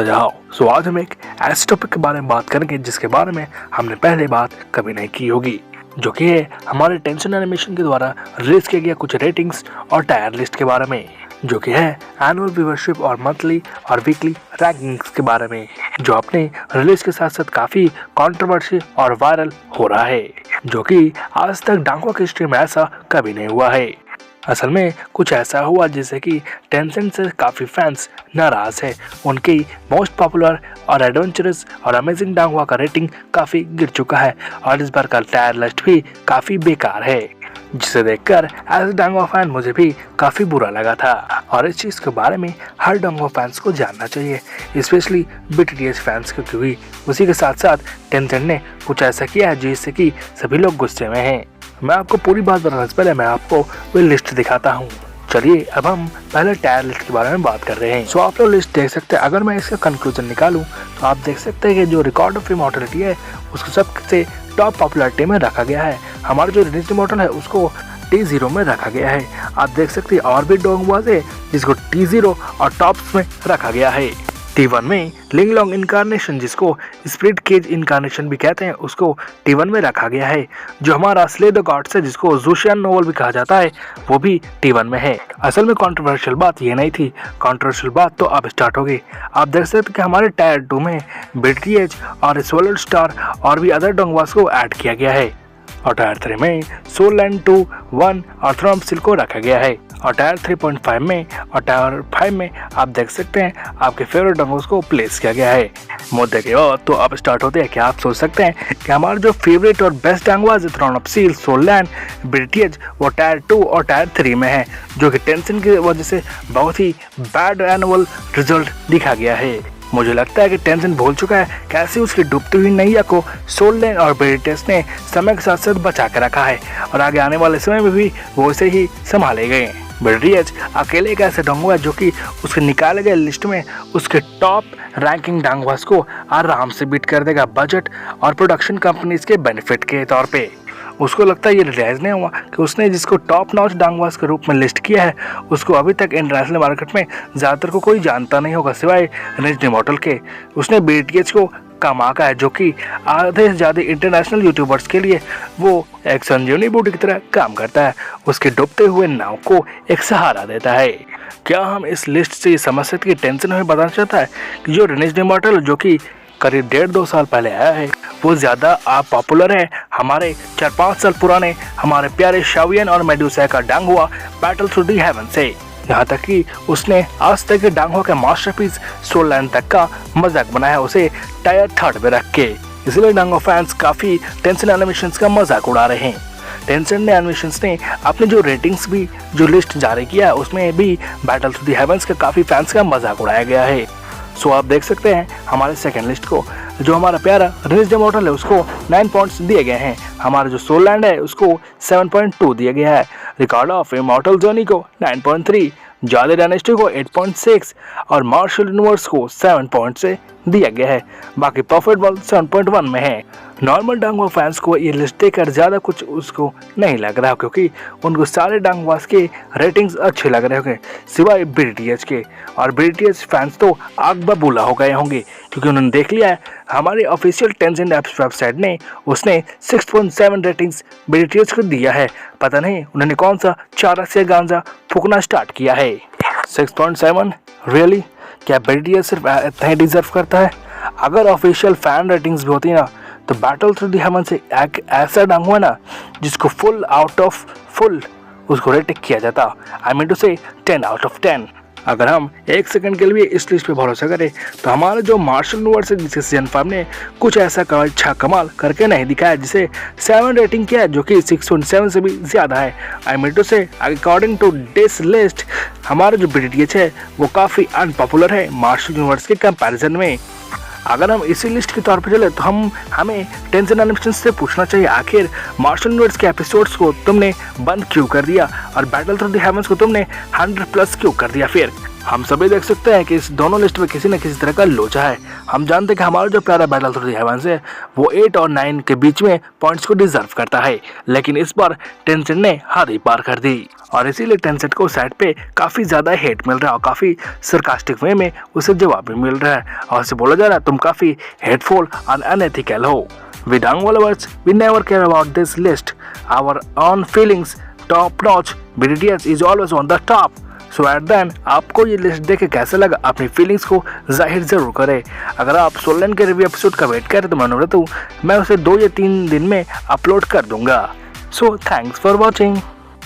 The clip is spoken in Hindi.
तो जाओ। आज हम एक ऐसे टॉपिक के बारे में बात करेंगे जिसके बारे में हमने पहले बात कभी नहीं की होगी, जो कि है हमारे टेंशन एनिमेशन के द्वारा रिलीज किया गया कुछ रेटिंग्स और टायर लिस्ट के बारे में, जो कि है एनुअल व्यूअरशिप और मंथली और वीकली रैंकिंग्स के बारे में, जो अपने रिलीज के साथ साथ काफी कंट्रोवर्सी और वायरल हो रहा है, जो कि आज तक डांगवा की हिस्ट्री में ऐसा कभी नहीं हुआ है। असल में कुछ ऐसा हुआ जिससे कि टेंसेंट से काफ़ी फैंस नाराज है। उनकी मोस्ट पॉपुलर और एडवेंचरस और अमेजिंग डांगवा का रेटिंग काफ़ी गिर चुका है और इस बार का टायर लिस्ट भी काफ़ी बेकार है, जिसे देखकर एज ए डांगवा फैन मुझे भी काफ़ी बुरा लगा था। और इस चीज़ के बारे में हर डांगवा फैंस को जानना चाहिए, स्पेशली बीटीएस फैंस को, क्योंकि उसी के साथ साथ टेंसेंट ने कुछ ऐसा किया है जिससे कि सभी लोग गुस्से में हैं। मैं आपको पूरी बात बताने से पहले मैं आपको वो लिस्ट दिखाता हूँ। चलिए अब हम पहले टायर लिस्ट के बारे में बात कर रहे हैं। आप लोग लिस्ट देख सकते हैं। अगर मैं इसका कंक्लूजन निकालूं तो आप देख सकते हैं कि जो रिकॉर्ड ऑफ इमॉर्टलिटी है उसको सबसे टॉप पॉपुलरिटी में रखा गया है। हमारा जो रिलीज इमॉर्टल है उसको T0 में रखा गया है। आप देख सकते हैं और भी डोंगवाज है जिसको T0 और टॉप्स में रखा गया है। T1 में लिंगलोंग इनकारनेशन, जिसको स्प्रिट केज इनकारनेशन भी कहते हैं, उसको T1 में रखा गया है। जो हमारा स्ले द गॉड्स है जिसको जूशियन नोवेल भी कहा जाता है, वो भी T1 में है। असल में कंट्रोवर्शियल बात ये नहीं थी, कंट्रोवर्शियल बात तो अब स्टार्ट होगी। आप देख सकते हैं कि हमारे टायर 2 में बीटीएच और सोलर स्टार और भी अदर डोंगवास को ऐड किया गया है। और टायर 3 में सोलैंड 2, 1 और थ्रम्पसिल को रखा गया है। और टायर 3.5 में और टायर 5 में आप देख सकते हैं आपके फेवरेट डोंगवास को प्लेस किया गया है। मुद्दे के बाद तो अब स्टार्ट होते हैं कि आप सोच सकते हैं कि हमारे जो फेवरेट और बेस्ट डोंगवास थ्रम्पसिल, सोलैंड, बीटीएच वो टायर 2 और टायर 3 में है, जो कि टेंशन की वजह से बहुत ही बैड एनुअल रिजल्ट दिखा गया है। मुझे लगता है कि टेंशन भूल चुका है कैसे उसकी डूबती हुई नैया को सोलैंड और बीटीएच ने समय के साथ साथ बचा कर रखा है और आगे आने वाले समय में भी वो ऐसे ही संभाले गए। बीटीएच अकेले एक ऐसे डोंगवा जो कि उसके निकाले गए लिस्ट में उसके टॉप रैंकिंग डोंगवास को आराम से बीट कर देगा बजट और प्रोडक्शन कंपनीज के बेनिफिट के तौर पे। उसको लगता है ये रियलाइज नहीं हुआ कि उसने जिसको टॉप नॉच डांगवास के रूप में लिस्ट किया है उसको अभी तक इंटरनेशनल मार्केट में ज़्यादातर को कोई जानता नहीं होगा सिवाय रिलीज इमॉर्टल के। उसने बीटीएच को कमा का है, जो कि आधे से ज़्यादा इंटरनेशनल यूट्यूबर्स के लिए वो एक संजीवनी बूटी की तरह काम करता है, उसके डूबते हुए नाव को एक सहारा देता है। क्या हम इस लिस्ट से ये समझ सकते कि टेंशन हमें बताना चाहता है कि जो रिलीज इमॉर्टल जो कि करीब 1.5-2 साल पहले आया है वो ज़्यादा पॉपुलर है हमारे 4-5 साल पुराने हमारे प्यारे शावियन और मेडुसा का डांगवा बैटल थ्रू दी हेवन से। यहाँ तक कि उसने आज तक के डांगवा के मास्टरपीस सोलैंड तक का मजाक बनाया, उसे टायर 3 में रख के। इसलिए डांगवा फैंस काफ़ी टेंशन एनिमेशंस का मजाक उड़ा रहे हैं। टेंशन एनिमेशंस ने अपने जो रेटिंग्स भी जो लिस्ट जारी किया है उसमें भी बैटल थ्रू दी हेवंस के काफ़ी फैंस का मजाक उड़ाया गया है। आप देख सकते हैं हमारे सेकंड लिस्ट को जो हमारा प्यारा रिलीज इमॉर्टल है उसको 9 पॉइंट्स दिए गए हैं। हमारा जो सोलैंड है उसको 7.2 दिया गया है। रिकॉर्ड ऑफ इमॉर्टल जर्नी को 9.3, जाले डायनेस्टी को 8.6 और मार्शल यूनिवर्स को 7 पॉइंट से दिया गया है। बाकी परफेक्ट बॉल 7.1 में है। नॉर्मल डांगवा फैंस को ये लिस्ट देखकर ज़्यादा कुछ उसको नहीं लग रहा क्योंकि उनको सारे डांगवास के रेटिंग्स अच्छे लग रहे होंगे सिवाय बीटीएच के। और बीटीएच फैंस तो आग बबूला हो गए होंगे क्योंकि उन्होंने देख लिया है हमारी ऑफिशियल टेंसेंट एप्स वेबसाइट ने उसने 6.7 रेटिंग्स बीटीएच को दिया है। पता नहीं उन्होंने कौन सा चारक से गांजा फूकना स्टार्ट किया है। 6.7 रियली? क्या बीटीएच सिर्फ इतना ही डिजर्व करता है? अगर ऑफिशियल फैन रेटिंग्स भी होती ना तो बैटल थ्रू दी हेवन से एक ऐसा डांगवा ना जिसको फुल आउट ऑफ फुल उसको रेट किया जाता। आई मीन टू से 10 आउट ऑफ 10। अगर हम एक सेकंड के लिए इस लिस्ट पे भरोसा करें तो हमारा जो मार्शल यूनिवर्स है जिसे सीजन 5 ने कुछ ऐसा अच्छा कमाल करके नहीं दिखाया जिसे 7 रेटिंग किया है, जो कि 6.7 से भी ज़्यादा है। आई मीन टू से अकॉर्डिंग टू दिस लिस्ट हमारा जो बीटीएच है वो काफ़ी अनपॉपुलर है मार्शल यूनिवर्स के कंपैरिजन में। अगर हम इसी लिस्ट के तौर पर चले तो हमें टेंशन एनिमेशन से पूछना चाहिए आखिर मार्शल यूनिवर्स के एपिसोड्स को तुमने बंद क्यों कर दिया और बैटल थ्रू द हेवंस को तुमने 100+ क्यों कर दिया? फिर हम सभी देख सकते हैं कि इस दोनों लिस्ट में किसी न किसी तरह का लोचा है। हम जानते हैं कि हमारा जो प्यारा बैटल थ्रू द हेवंस है वो 8 और 9 के बीच में पॉइंट्स को डिजर्व करता है, लेकिन इस बार टेंसेंट ने हद ही पार कर दी और इसीलिए टेंसेंट को साइड पे काफी ज्यादा हेट मिल रहा है और काफी सरकास्टिक वे में उसे जवाब भी मिल रहा है और उसे बोला जा रहा है तुम काफी हेटफुल और अनएथिकल हो। With young followers, we never care about this list. Our own feelings, top notch, BTS is always on the top. So at then, आपको ये लिस्ट देख के कैसा लगा अपनी फीलिंग्स को जाहिर जरूर करें। अगर आप सोलन के रिव्यू एपिसोड का वेट करें तो मैं अनुरोध हूँ मैं उसे 2 या 3 दिन में अपलोड कर दूंगा। So thanks for watching.